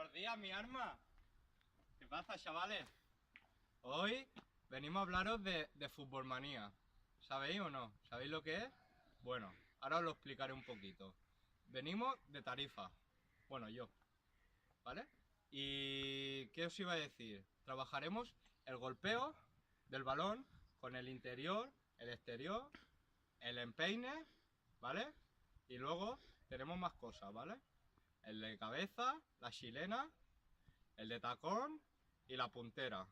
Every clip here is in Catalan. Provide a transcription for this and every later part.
Buenos días, mi arma. ¿Qué pasa, chavales? Hoy venimos a hablaros de Futbolmanía. ¿Sabéis o no? ¿Sabéis lo que es? Bueno, ahora os lo explicaré un poquito. Venimos de Tarifa. Bueno, yo. ¿Vale? ¿Y qué os iba a decir? Trabajaremos el golpeo del balón con el interior, el exterior, el empeine, ¿vale? Y luego tenemos más cosas, ¿vale? El de cabeza, la chilena, el de tacón y la puntera.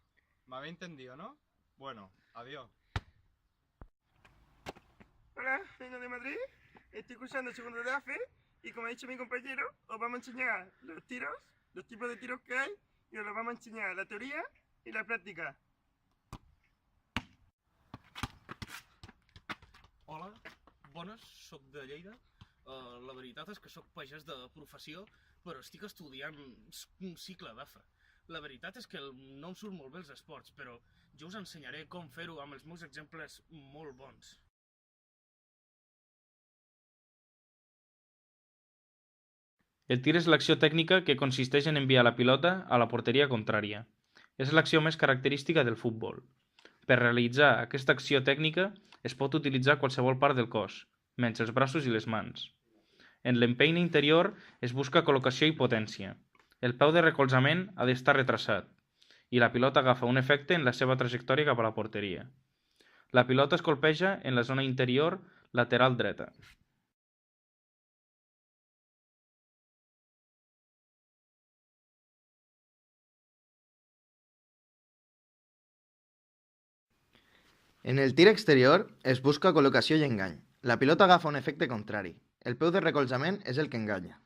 ¿Me habéis entendido, no? Bueno, adiós. Hola, vengo de Madrid, estoy cursando el segundo de AFE y como ha dicho mi compañero, os vamos a enseñar los tiros, los tipos de tiros que hay y os los vamos a enseñar la teoría y la práctica. Hola, bones, soc de Lleida. La veritat és que soc pagès de professió, però estic estudiant un cicle d'AFA. La veritat és que no em surt molt bé els esports, però jo us ensenyaré com fer-ho amb els meus exemples molt bons. El tir és l'acció tècnica que consisteix en enviar la pilota a la porteria contrària. És l'acció més característica del futbol. Per realitzar aquesta acció tècnica es pot utilitzar qualsevol part del cos, menys els braços i les mans. En l'empeine interior es busca col·locació i potència. El peu de recolzament ha d'estar retrasat i la pilota agafa un efecte en la seva trajectòria cap a la porteria. La pilota es colpeja en la zona interior lateral dreta. En el tir exterior es busca col·locació i engany. La pilota agafa un efecte contrari. El peu de recolzament és el que enganya.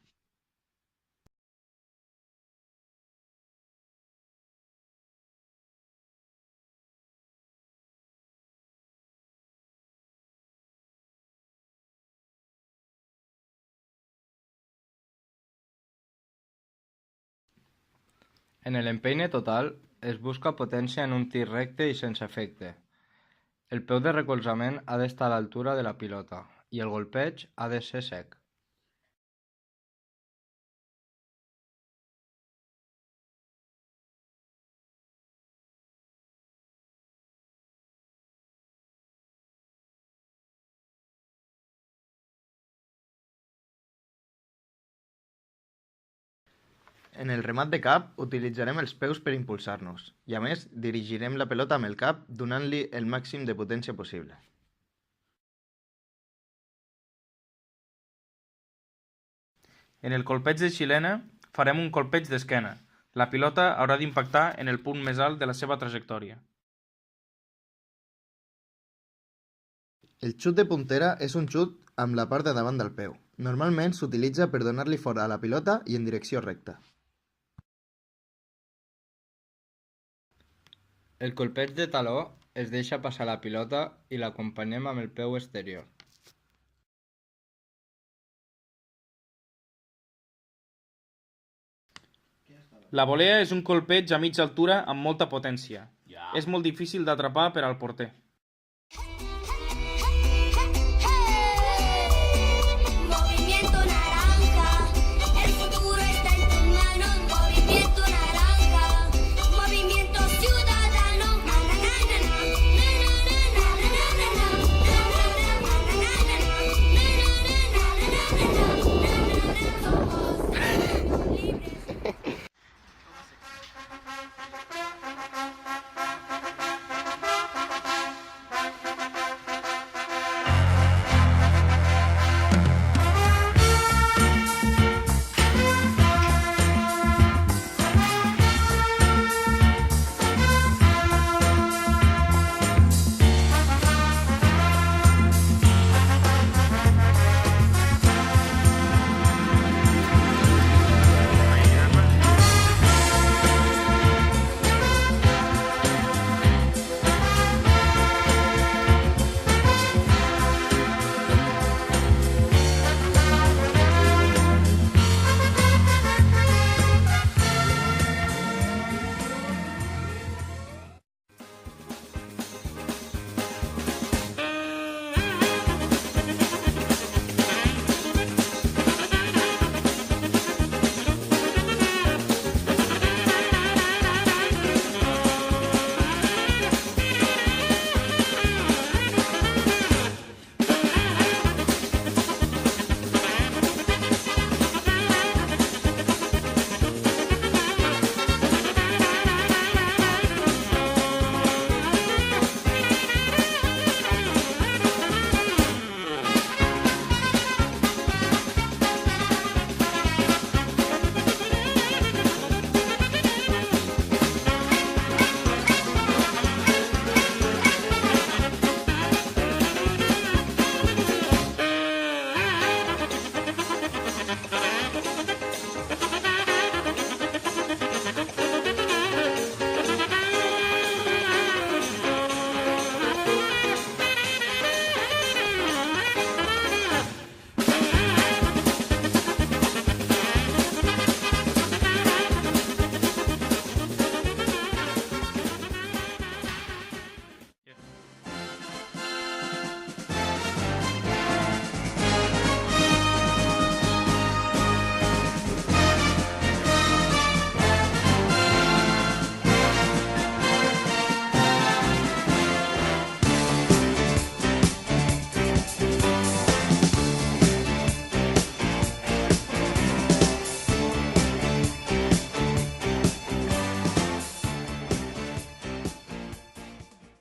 En el empeine total es busca potència en un tir recte i sense efecte. El peu de recolzament ha d'estar a l'altura de la pilota i el golpeig ha de ser sec. En el remat de cap utilitzarem els peus per impulsar-nos i a més dirigirem la pelota amb el cap donant-li el màxim de potència possible. En el colpeig de xilena farem un colpeig d'esquena. La pilota haurà d'impactar en el punt més alt de la seva trajectòria. El xut de puntera és un xut amb la part de davant del peu. Normalment s'utilitza per donar-li fora a la pilota i en direcció recta. El colpeig de taló es deixa passar la pilota i l'acompanyem amb el peu exterior. La volea és un colpeig a mitja altura amb molta potència. És molt difícil d'atrapar per al porter.